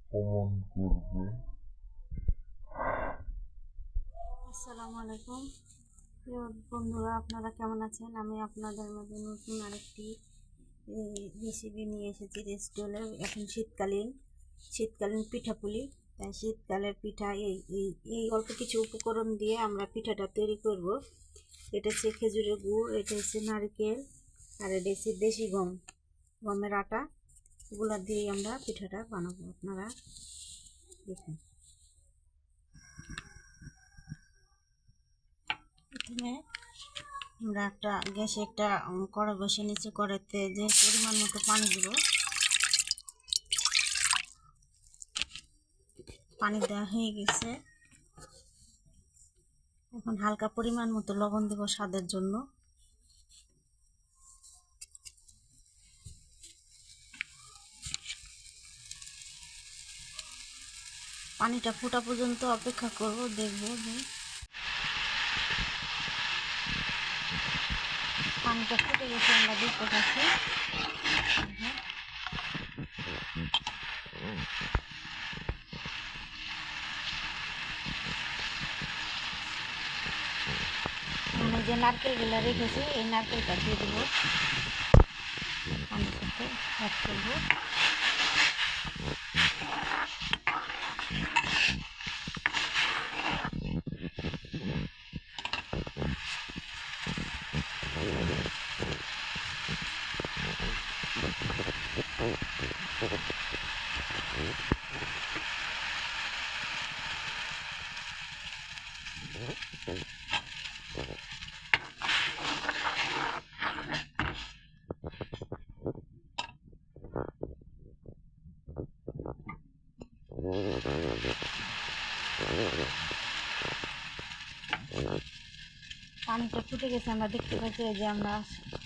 আসসালামু আলাইকুম প্রিয় বন্ধুরা, আপনারা কেমন আছেন? আমি আপনাদের মধ্যে নতুন আরেকটি রেসিপি নিয়ে এসেছি। রেসিপি হলো এখন শীতকালীন পিঠাপুলি। তাই শীতকালের পিঠা এই অল্প কিছু উপকরণ দিয়ে আমরা পিঠাটা তৈরি করব। এটা হচ্ছে খেজুরের গুড়, এটা হচ্ছে নারকেল, আর এটা হচ্ছে দেশি গমের আটা। এগুলো দিয়ে আমরা পিঠাটা বানাবো। আপনারা দেখুন। প্রথমে আমরা গ্যাসে একটা কড়াই বসে নিচে, কড়াইতে যে পরিমাণ মতো পানি দিব। পানি দেওয়া হয়ে গেছে। এখন হালকা পরিমাণ মতো লবণ দেব স্বাদের জন্য। পানিটা ফোটা পর্যন্ত অপেক্ষা করব, দেখব যে পানিটা ফুটে গেছে। আমরা দেখতে পাচ্ছি মানে যে নারকেলগুলো রেখেছি, এই নারকেলটা দিয়ে দেবো, পানির সাথে অ্যাড করবো। পানিটা ফুটে গেছে, আমরা দেখতে পাচ্ছি যে আমরা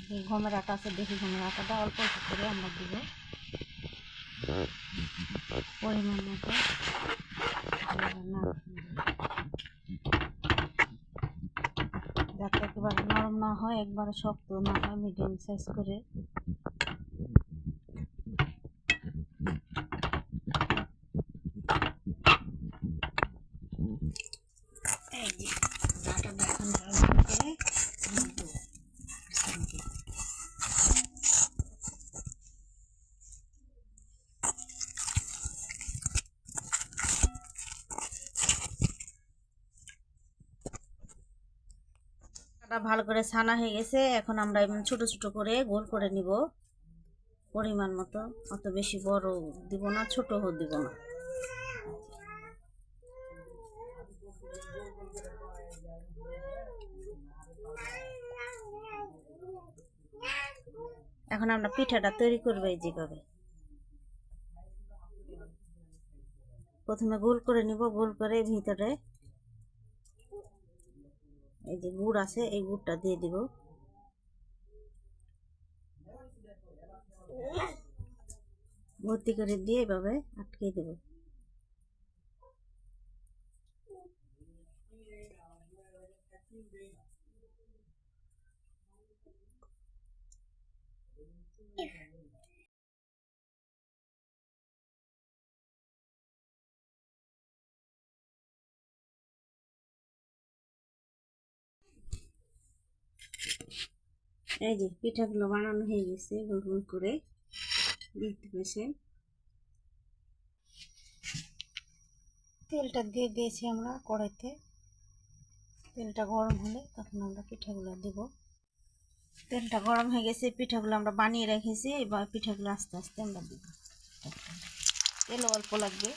যে গমের আটা আছে, দেশি গমের আটাটা অল্প অল্প করে আমরা দিব পরিমাণ মতো। যাতে একেবারে নরম না হয়, একবারে শক্ত না হয়, মিডিয়াম সাইজ করে। ভালো করে ছানা হয়ে গেছে। এখন আমরা ছোট ছোট করে গোল করে নিব পরিমাণ মতো। অত বেশি বড় দিব না, ছোটও দিব না। এখন আমরা পিঠাটা তৈরি করবো যেভাবে। প্রথমে গোল করে নিব, গোল করে ভিতরে এই যে গুড় আছে, এই গুড়টা দিয়ে দিব। ভর্তি করে দিয়ে এভাবে আটকে দেব। এই যে পিঠাগুলো বানানো হয়ে গেছে, গোল গোল করে দেখতে পাচ্ছেন। তেলটা দিয়ে দিয়েছি আমরা কড়াইতে। তেলটা গরম হলে তখন আমরা পিঠাগুলো দেব। তেলটা গরম হয়ে গেছে, পিঠাগুলো আমরা বানিয়ে রেখেছি। এবার পিঠাগুলো আস্তে আস্তে আমরা দেব। তেল অল্প লাগবে।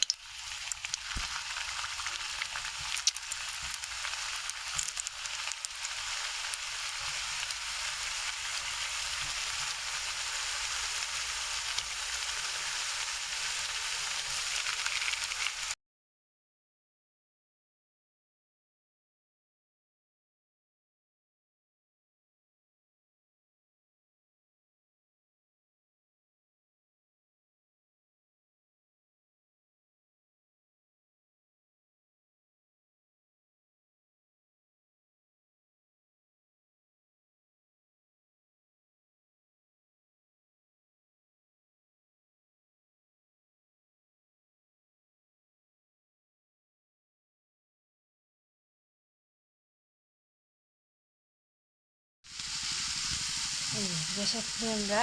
গ্যাসের ফ্লেমটা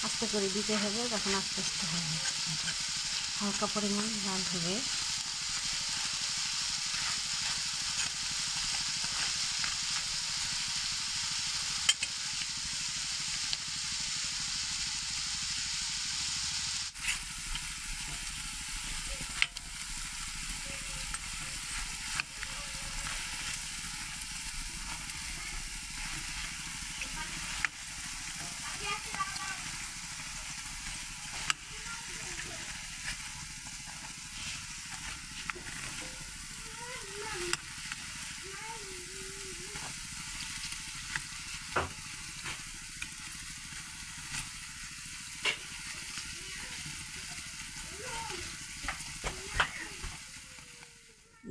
আস্তে করে দিতে হবে, তখন আস্তে আস্তে হবে, হালকা পরিমাণ লাল হবে।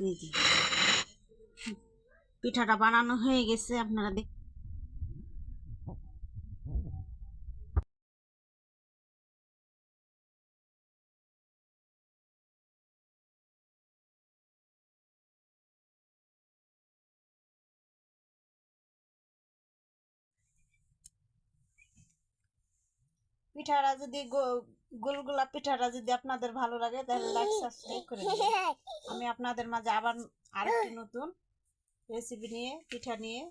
এই যে পিঠাটা বানানো হয়ে গেছে, আপনারা দেখ। পিঠাটা যদি গোলগোলা পিঠাটা যদি আপনাদের ভালো লাগে তাহলে লাইক সাবস্ক্রাইব করে দিবেন। আমি আপনাদের মাঝে আবার আরেকটি নতুন রেসিপি নিয়ে, পিঠা নিয়ে